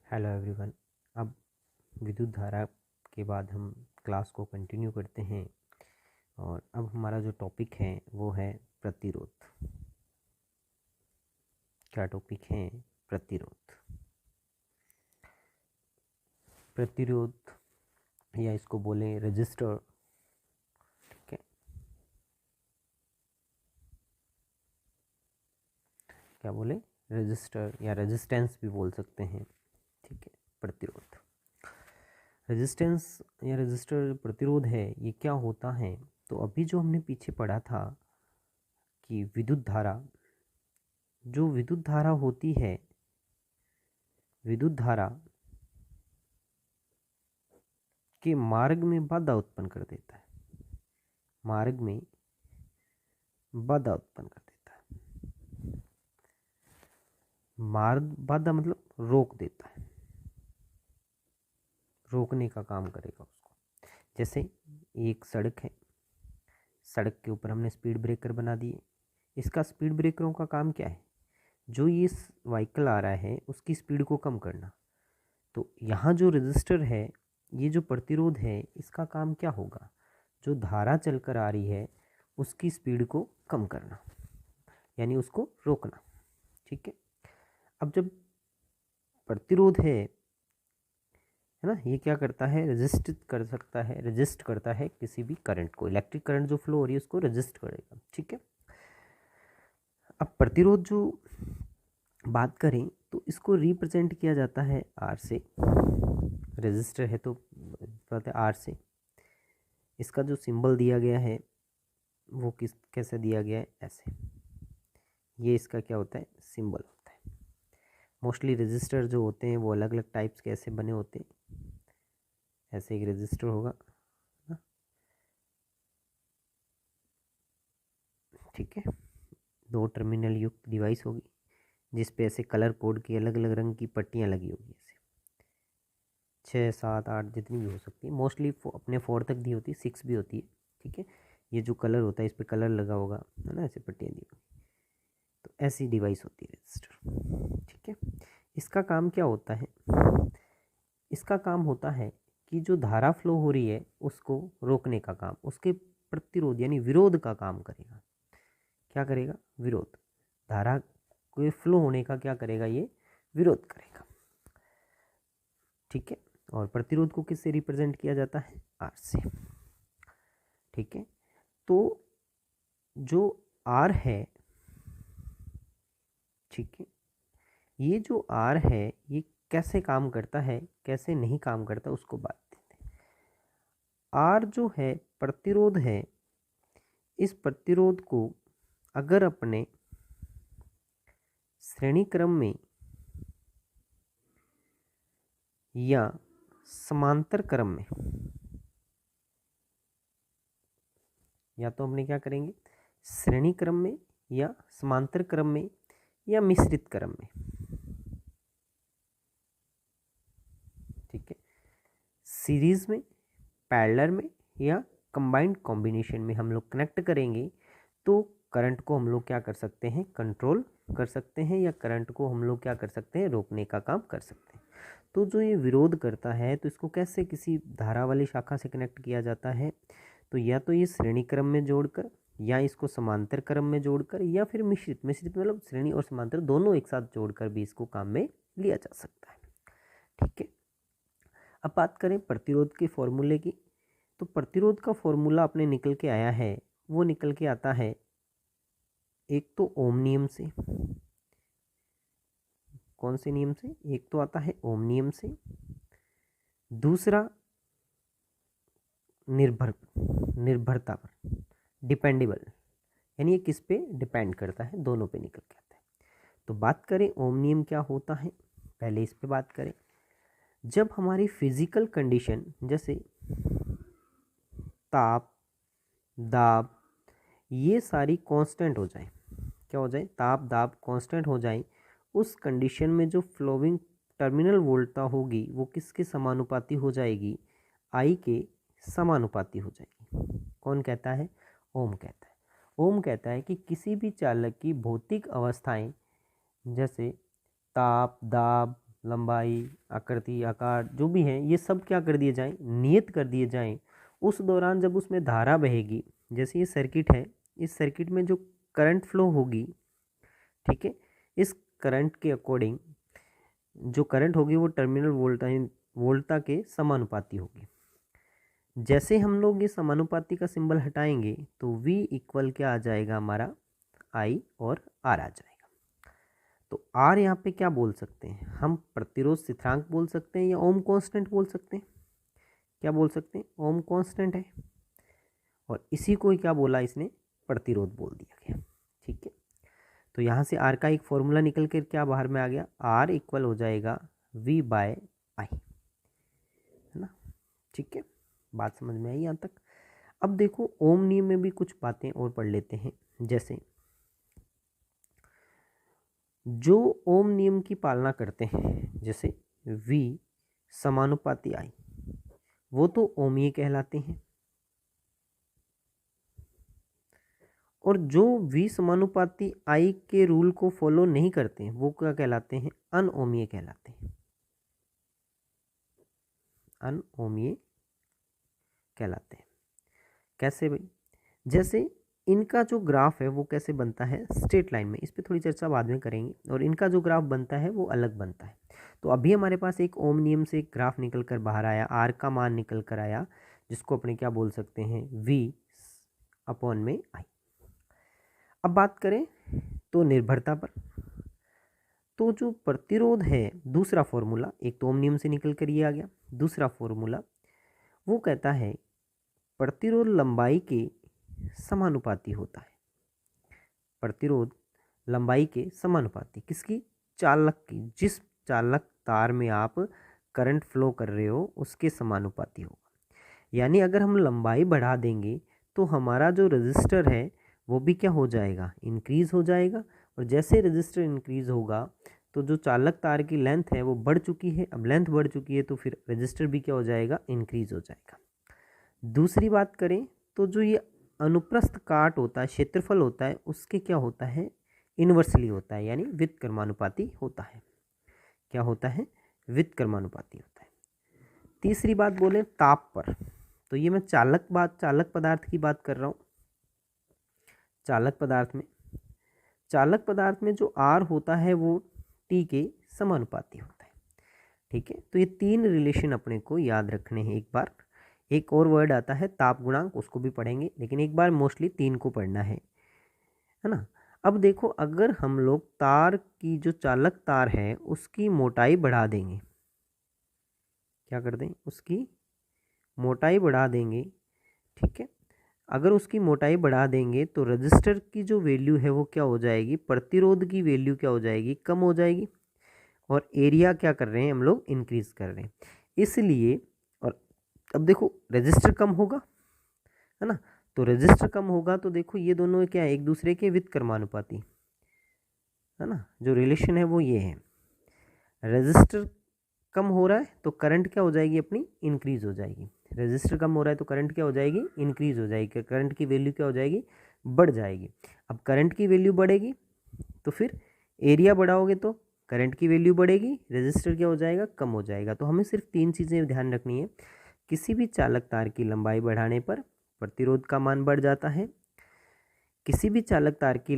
Hello everyone. अब विद्युत धारा के बाद हम क्लास को कंटिन्यू करते हैं और अब हमारा जो टॉपिक है वो है प्रतिरोध। क्या टॉपिक है? प्रतिरोध। प्रतिरोध या इसको बोलें रजिस्टर। ठीक है, क्या बोले? रजिस्टर या रेजिस्टेंस भी बोल सकते हैं। ठीक है, प्रतिरोध, रेजिस्टेंस या रजिस्टर प्रतिरोध है। ये क्या होता है? तो अभी जो हमने पीछे पढ़ा था कि विद्युत धारा, जो विद्युत धारा होती है, विद्युत धारा के मार्ग में बाधा उत्पन्न कर देता है। मार्ग में बाधा उत्पन्न कर देता है। मार्ग बाधा मतलब रोक देता है, रोकने का काम करेगा उसको। जैसे एक सड़क है, सड़क के ऊपर हमने स्पीड ब्रेकर बना दिए। इसका स्पीड ब्रेकरों का काम क्या है? जो ये व्हीकल आ रहा है उसकी स्पीड को कम करना। तो यहाँ जो रजिस्टर है, ये जो प्रतिरोध है, इसका काम क्या होगा? जो धारा चलकर आ रही है उसकी स्पीड को कम करना, यानी उसको रोकना। ठीक है, अब जब प्रतिरोध है ना, ये क्या करता है? रेजिस्ट कर सकता है, रेजिस्ट करता है किसी भी करंट को। इलेक्ट्रिक करंट जो फ्लो हो रही है उसको रेजिस्ट करेगा। ठीक है, अब प्रतिरोध जो बात करें तो इसको रिप्रेजेंट किया जाता है आर से। रेजिस्टर है तो पता है आर से। इसका जो सिंबल दिया गया है वो कैसे दिया गया है? ऐसे। ये इसका क्या होता है? सिंबल होता है। मोस्टली रेजिस्टर जो होते हैं वो अलग अलग टाइप्स के ऐसे बने होते हैं। ऐसे एक रेजिस्टर होगा ना, ठीक है, 2 टर्मिनल युक्त डिवाइस होगी जिस पे ऐसे कलर कोड की अलग अलग रंग की पट्टियाँ लगी होगी। ऐसे 6, 7, 8 जितनी भी हो सकती है। मोस्टली अपने 4 तक दी होती है, 6 भी होती है। ठीक है, ये जो कलर होता है इस पर कलर लगा होगा, है ना, ऐसे पट्टियाँ दी होगी। तो ऐसी डिवाइस होती है रजिस्टर। ठीक है, इसका काम क्या होता है? इसका काम होता है कि जो धारा फ्लो हो रही है उसको रोकने का काम, उसके प्रतिरोध यानी विरोध का काम करेगा। क्या करेगा? विरोध। धारा के फ्लो होने का क्या करेगा? ये विरोध करेगा। ठीक है, और प्रतिरोध को किससे रिप्रेजेंट किया जाता है? आर से। ठीक है, तो जो आर है, ठीक है, ये जो आर है ये कैसे काम करता है, कैसे नहीं काम करता, उसको बात देते हैं। आर जो है प्रतिरोध है, इस प्रतिरोध को अगर अपने श्रेणी क्रम में या समांतर क्रम में, या तो हमने क्या करेंगे? श्रेणी क्रम में या समांतर क्रम में या मिश्रित क्रम में। ठीक है, सीरीज में, पैरेलल में या कंबाइंड कॉम्बिनेशन में हम लोग कनेक्ट करेंगे तो करंट को हम लोग क्या कर सकते हैं? कंट्रोल कर सकते हैं, या करंट को हम लोग क्या कर सकते हैं? रोकने का काम कर सकते हैं। तो जो ये विरोध करता है तो इसको कैसे किसी धारा वाली शाखा से कनेक्ट किया जाता है? तो या तो ये श्रेणी क्रम में जोड़कर, या इसको समांतर क्रम में जोड़कर, या फिर मिश्रित। मिश्रित मतलब श्रेणी और समांतर दोनों एक साथ जोड़कर भी इसको काम में लिया जा सकता है। ठीक है, अब बात करें प्रतिरोध के फॉर्मूले की। तो प्रतिरोध का फॉर्मूला अपने निकल के आया है, वो निकल के आता है एक तो ओम नियम से। कौन से नियम से? एक तो आता है ओम नियम से, दूसरा निर्भरता पर, डिपेंडेबल, यानी ये किस पे डिपेंड करता है? दोनों पे निकल के आता है। तो बात करें ओम नियम क्या होता है, पहले इस पे बात करें। जब हमारी फिजिकल कंडीशन जैसे ताप, दाब, ये सारी कांस्टेंट हो जाए, क्या हो जाए? ताप, दाब कांस्टेंट हो जाए, उस कंडीशन में जो फ्लोइंग टर्मिनल वोल्टता होगी वो किसके समानुपाती हो जाएगी? आई के समानुपाती हो जाएगी। कौन कहता है? ओम कहता है। ओम कहता है कि किसी भी चालक की भौतिक अवस्थाएं जैसे ताप, दाब, लंबाई, आकृति, आकार जो भी हैं ये सब क्या कर दिए जाएं, नियत कर दिए जाएं। उस दौरान जब उसमें धारा बहेगी, जैसे ये सर्किट है, इस सर्किट में जो करंट फ्लो होगी, ठीक है, इस करंट के अकॉर्डिंग जो करंट होगी वो टर्मिनल वोल्टा के समानुपाती होगी। जैसे हम लोग ये समानुपाती का सिंबल हटाएंगे तो V इक्वल क्या आ जाएगा हमारा, I और R आ जाएगा। तो R यहाँ पे क्या बोल सकते हैं हम, प्रतिरोध स्थिरांक बोल सकते हैं या ओम कांस्टेंट बोल सकते हैं। क्या बोल सकते हैं, ओम कांस्टेंट है, और इसी को क्या बोला इसने, प्रतिरोध बोल दिया गया। ठीक है, तो यहाँ से R का एक फॉर्मूला निकल कर क्या बाहर में आ गया, R इक्वल हो जाएगा V बाय I, है ना। ठीक है, बात समझ में आई यहाँ तक। अब देखो ओम नियम में भी कुछ बातें और पढ़ लेते हैं। जैसे जो ओम नियम की पालना करते हैं, जैसे V समानुपाती I, वो तो ओमीय कहलाते हैं, और जो V समानुपाती I के रूल को फॉलो नहीं करते हैं वो क्या कहलाते हैं, अनओमीय कहलाते हैं, अनओमीय कहलाते हैं। कैसे भाई, जैसे इनका जो ग्राफ है वो कैसे बनता है, स्ट्रेट लाइन में, इस पर थोड़ी चर्चा बाद में करेंगे, और इनका जो ग्राफ बनता है वो अलग बनता है। तो अभी हमारे पास एक ओम नियम से एक ग्राफ निकल कर बाहर आया, आर का मान निकल कर आया, जिसको अपने क्या बोल सकते हैं, V अपॉन में I। अब बात करें तो निर्भरता पर, तो जो प्रतिरोध है, दूसरा फॉर्मूला, एक तो ओम नियम से निकल कर ये आ गया, दूसरा फॉर्मूला वो कहता है प्रतिरोध लंबाई के समानुपाती होता है। प्रतिरोध लंबाई के समानुपाती किसकी, चालक की, जिस चालक तार में आप करंट फ्लो कर रहे हो उसके समानुपाती होगा। यानी अगर हम लंबाई बढ़ा देंगे तो हमारा जो रजिस्टर है वो भी क्या हो जाएगा, इंक्रीज हो जाएगा, और जैसे रजिस्टर इंक्रीज होगा तो जो चालक तार की लेंथ है वो बढ़ चुकी है, अब लेंथ बढ़ चुकी है तो फिर रजिस्टर भी क्या हो जाएगा, इंक्रीज हो जाएगा। दूसरी बात करें तो जो ये अनुप्रस्थ काट होता है, क्षेत्रफल होता है, उसके क्या होता है, इन्वर्सली होता है, यानी व्युत्क्रमानुपाती होता है। क्या होता है, व्युत्क्रमानुपाती होता है। तीसरी बात बोले ताप पर, तो ये मैं चालक पदार्थ की बात कर रहा हूँ। चालक पदार्थ में जो R होता है वो T के समानुपाती होता है। ठीक है, तो ये तीन रिलेशन अपने को याद रखने हैं। एक बार एक और वर्ड आता है ताप गुणांक, उसको भी पढ़ेंगे, लेकिन एक बार मोस्टली तीन को पढ़ना है ना। अब देखो अगर हम लोग तार की, जो चालक तार है उसकी मोटाई बढ़ा देंगे, क्या कर दें, उसकी मोटाई बढ़ा देंगे, ठीक है, अगर उसकी मोटाई बढ़ा देंगे तो रजिस्टर की जो वैल्यू है वो क्या हो जाएगी, प्रतिरोध की वैल्यू क्या हो जाएगी, कम हो जाएगी, और एरिया क्या कर रहे हैं हम लोग, इंक्रीज कर रहे हैं। इसलिए, और अब देखो रजिस्टर कम होगा, है ना, तो रजिस्टर कम होगा तो देखो ये दोनों क्या है, एक दूसरे के व्युत्क्रमानुपाती, है ना, जो रिलेशन है वो ये है। रजिस्टर कम हो रहा है तो करंट क्या हो जाएगी अपनी, इंक्रीज हो जाएगी। रजिस्टर कम हो रहा है तो करंट क्या हो जाएगी, इंक्रीज हो जाएगी, करंट की वैल्यू क्या हो जाएगी, बढ़ जाएगी। अब करंट की वैल्यू बढ़ेगी तो फिर एरिया बढ़ाओगे तो करंट की वैल्यू बढ़ेगी, रजिस्टर क्या हो जाएगा, कम हो जाएगा। तो हमें सिर्फ तीन चीज़ें ध्यान रखनी है, किसी भी चालक तार की लंबाई बढ़ाने पर प्रतिरोध का मान बढ़ जाता है, किसी भी चालक तार की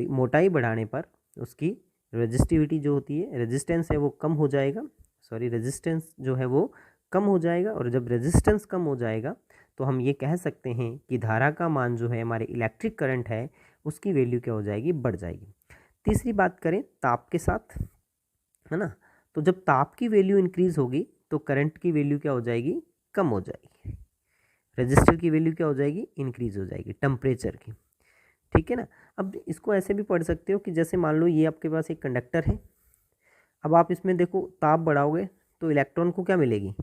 मोटाई बढ़ाने पर उसकी रेजिस्टिविटी जो होती है, रेजिस्टेंस है वो कम हो जाएगा, रेजिस्टेंस जो है वो कम हो जाएगा, और जब रेजिस्टेंस कम हो जाएगा तो हम ये कह सकते हैं कि धारा का मान जो है, हमारे इलेक्ट्रिक करंट है, उसकी वैल्यू क्या हो जाएगी, बढ़ जाएगी। तीसरी बात करें ताप के साथ, है ना, तो जब ताप की वैल्यू इंक्रीज होगी तो करंट की वैल्यू क्या हो जाएगी, कम हो जाएगी, रजिस्टर की वैल्यू क्या हो जाएगी, इंक्रीज हो जाएगी, टेम्परेचर की। ठीक है ना। अब इसको ऐसे भी पढ़ सकते हो कि जैसे मान लो ये आपके पास एक कंडक्टर है, अब आप इसमें देखो ताप बढ़ाओगे तो इलेक्ट्रॉन को क्या मिलेगी,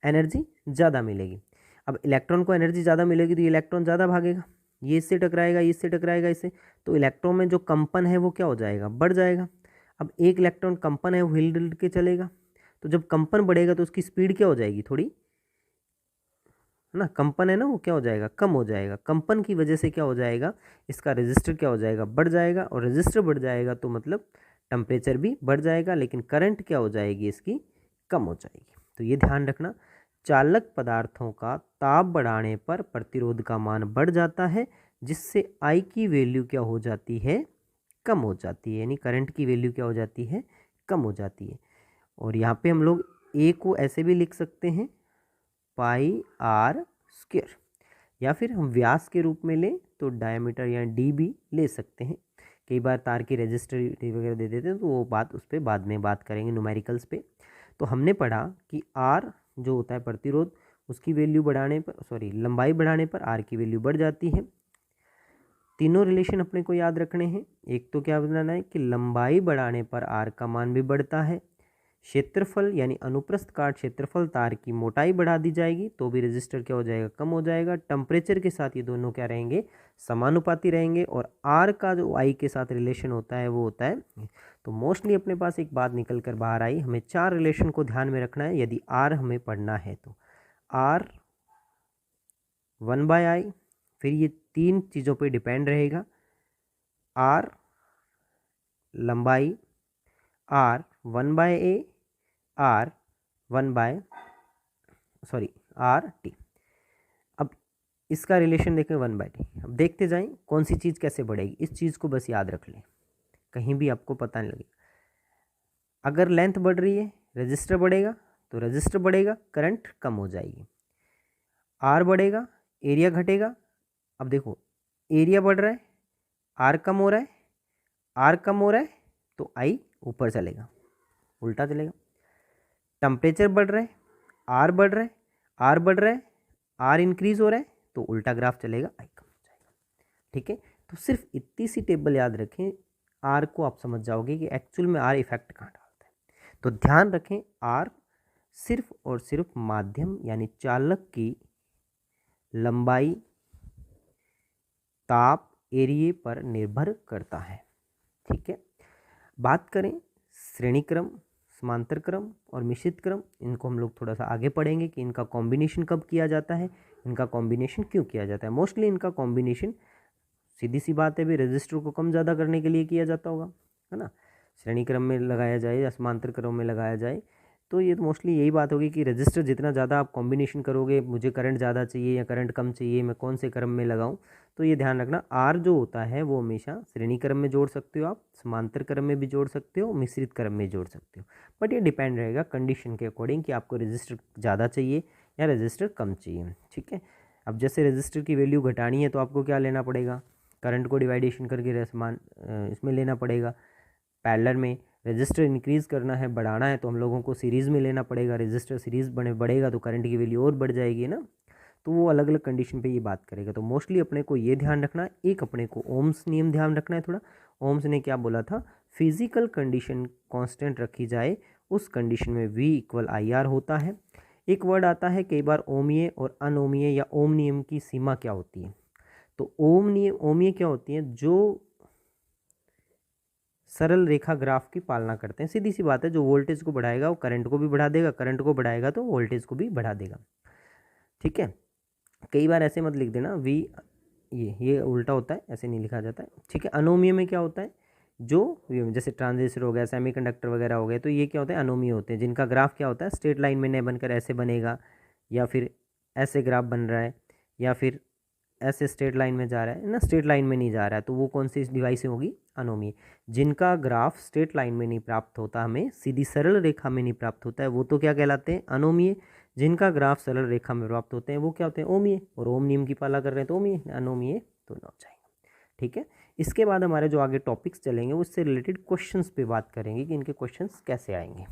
एनर्जी ज़्यादा मिलेगी। अब इलेक्ट्रॉन को एनर्जी ज़्यादा मिलेगी तो ये इलेक्ट्रॉन ज़्यादा भागेगा, ये इससे टकराएगा, ये इससे टकराएगा, इससे, तो इलेक्ट्रॉन में जो कंपन है वो क्या हो जाएगा, बढ़ जाएगा। अब एक इलेक्ट्रॉन कंपन है वो हिल डुल के चलेगा, तो जब कंपन बढ़ेगा तो उसकी स्पीड क्या हो जाएगी, थोड़ी, है ना, कंपन है ना, वो क्या हो जाएगा, कम हो जाएगा। कंपन की वजह से क्या हो जाएगा, इसका रेजिस्टर क्या हो जाएगा, बढ़ जाएगा, और रेजिस्टर बढ़ जाएगा तो मतलब टेम्परेचर भी बढ़ जाएगा, लेकिन करंट क्या हो जाएगी इसकी, कम हो जाएगी। तो ये ध्यान रखना, चालक पदार्थों का ताप बढ़ाने पर प्रतिरोध का मान बढ़ जाता है, जिससे आई की वैल्यू क्या हो जाती है, कम हो जाती है, यानी करंट की वैल्यू क्या हो जाती है, कम हो जाती है। और यहाँ पे हम लोग ए को ऐसे भी लिख सकते हैं पाई आर स्क्वायर, या फिर हम व्यास के रूप में लें तो डायमीटर या डी भी ले सकते हैं। कई बार तार की रेजिस्टिविटी वगैरह दे देते हैं, तो वो बात उस पर बाद में बात करेंगे न्यूमेरिकल्स पे। तो हमने पढ़ा कि आर जो होता है प्रतिरोध, उसकी वैल्यू बढ़ाने पर, लंबाई बढ़ाने पर आर की वैल्यू बढ़ जाती है। तीनों रिलेशन अपने को याद रखने हैं। एक तो क्या बनाना है कि लंबाई बढ़ाने पर आर का मान भी बढ़ता है। क्षेत्रफल यानी अनुप्रस्थ काट क्षेत्रफल तार की मोटाई बढ़ा दी जाएगी तो भी रेजिस्टर क्या हो जाएगा, कम हो जाएगा। टेम्परेचर के साथ ये दोनों क्या रहेंगे, समानुपाती रहेंगे। और आर का जो आई के साथ रिलेशन होता है वो होता है, तो मोस्टली अपने पास एक बात निकल कर बाहर आई, हमें 4 रिलेशन को ध्यान में रखना है यदि आर हमें पढ़ना है तो। आर 1/i, फिर ये 3 चीज़ों पे डिपेंड रहेगा, आर लंबाई, आर 1/a, आर टी। अब इसका रिलेशन देखें 1/t। अब देखते जाएं कौन सी चीज़ कैसे बढ़ेगी, इस चीज़ को बस याद रख लें, कहीं भी आपको पता नहीं लगे। अगर लेंथ बढ़ रही है रजिस्टर बढ़ेगा, तो रजिस्टर बढ़ेगा, करंट कम हो जाएगी। आर बढ़ेगा, एरिया घटेगा। अब देखो एरिया बढ़ रहा है, आर कम हो रहा है, आर कम हो रहा है तो आई ऊपर चलेगा, उल्टा चलेगा। टेम्परेचर बढ़ रहा है, आर बढ़ रहा है, आर बढ़ रहा है, आर इंक्रीज हो रहा है तो उल्टा ग्राफ चलेगा, आई कम हो जाएगा। ठीक है, तो सिर्फ इतनी सी टेबल याद रखें, आर को आप समझ जाओगे कि एक्चुअल में आर इफेक्ट कहाँ डालता है। तो ध्यान रखें, आर सिर्फ और सिर्फ माध्यम यानी चालक की लंबाई, ताप, एरिया पर निर्भर करता है। ठीक है, बात करें श्रेणी क्रम, समांतर क्रम और मिश्रित क्रम, इनको हम लोग थोड़ा सा आगे पढ़ेंगे कि इनका कॉम्बिनेशन कब किया जाता है, इनका कॉम्बिनेशन क्यों किया जाता है। मोस्टली इनका कॉम्बिनेशन सीधी सी बात है भाई, रजिस्टर को कम ज़्यादा करने के लिए किया जाता होगा, है ना। श्रेणी क्रम में लगाया जाए या समांतर क्रम में लगाया जाए, तो ये तो मोस्टली यही बात होगी कि रजिस्टर जितना ज़्यादा आप कॉम्बिनेशन करोगे, मुझे करंट ज़्यादा चाहिए या करंट कम चाहिए, मैं कौन से क्रम में लगाऊं। तो ये ध्यान रखना, आर जो होता है वो हमेशा श्रेणी क्रम में जोड़ सकते हो आप, समांतर क्रम में भी जोड़ सकते हो, मिश्रित क्रम में जोड़ सकते हो। बट ये डिपेंड रहेगा कंडीशन के अकॉर्डिंग कि आपको रजिस्टर ज़्यादा चाहिए या रजिस्टर कम चाहिए। ठीक है, अब जैसे रजिस्टर की वैल्यू घटानी है तो आपको क्या लेना पड़ेगा, करंट को डिवाइडेशन करके समान इसमें लेना पड़ेगा। पैरेलल में रजिस्टर इंक्रीज़ करना है, बढ़ाना है, तो हम लोगों को सीरीज़ में लेना पड़ेगा। रजिस्टर सीरीज़ बढ़ेगा तो करंट की वैल्यू और बढ़ जाएगी ना। तो वो अलग अलग कंडीशन पे ये बात करेगा। तो मोस्टली अपने को ये ध्यान रखना है, एक अपने को ओम्स नियम ध्यान रखना है थोड़ा। ओम्स ने क्या बोला था, फिजिकल कंडीशन कांस्टेंट रखी जाए उस कंडीशन में V = IR होता है। एक वर्ड आता है कई बार ओमीय और अनोमीय या ओम नियम की सीमा क्या होती है। तो ओमीय क्या होती है, जो सरल रेखा ग्राफ की पालना करते हैं। सीधी सी बात है, जो वोल्टेज को बढ़ाएगा वो करंट को भी बढ़ा देगा, करंट को बढ़ाएगा तो वोल्टेज को भी बढ़ा देगा। ठीक है, कई बार ऐसे मत लिख देना V, ये उल्टा होता है, ऐसे नहीं लिखा जाता है। ठीक है, अनोमीय में क्या होता है, जो जैसे ट्रांजिस्टर हो गया, सेमीकंडक्टर वगैरह हो गए, तो ये क्या होता है, अनोमीय होते हैं, जिनका ग्राफ क्या होता है, स्ट्रेट लाइन में नहीं बनकर ऐसे बनेगा, या फिर ऐसे ग्राफ बन रहा है, या फिर ऐसे स्ट्रेट लाइन में जा रहा है ना, स्ट्रेट लाइन में नहीं जा रहा है, तो वो कौन सी डिवाइस होगी, अनोमीय। जिनका ग्राफ स्ट्रेट लाइन में नहीं प्राप्त होता, हमें सीधी सरल रेखा में नहीं प्राप्त होता है, वो तो क्या कहलाते हैं, अनोमीय। जिनका ग्राफ सरल रेखा में प्राप्त होते हैं वो क्या होते हैं, ओमीय। और ओम नियम की पालना कर रहे हैं तो ओमीय, अनोमीय तो ना हो जाएगा। ठीक है, इसके बाद हमारे जो आगे टॉपिक्स चलेंगे उससे रिलेटेड क्वेश्चंस पे बात करेंगे कि इनके क्वेश्चंस कैसे आएंगे।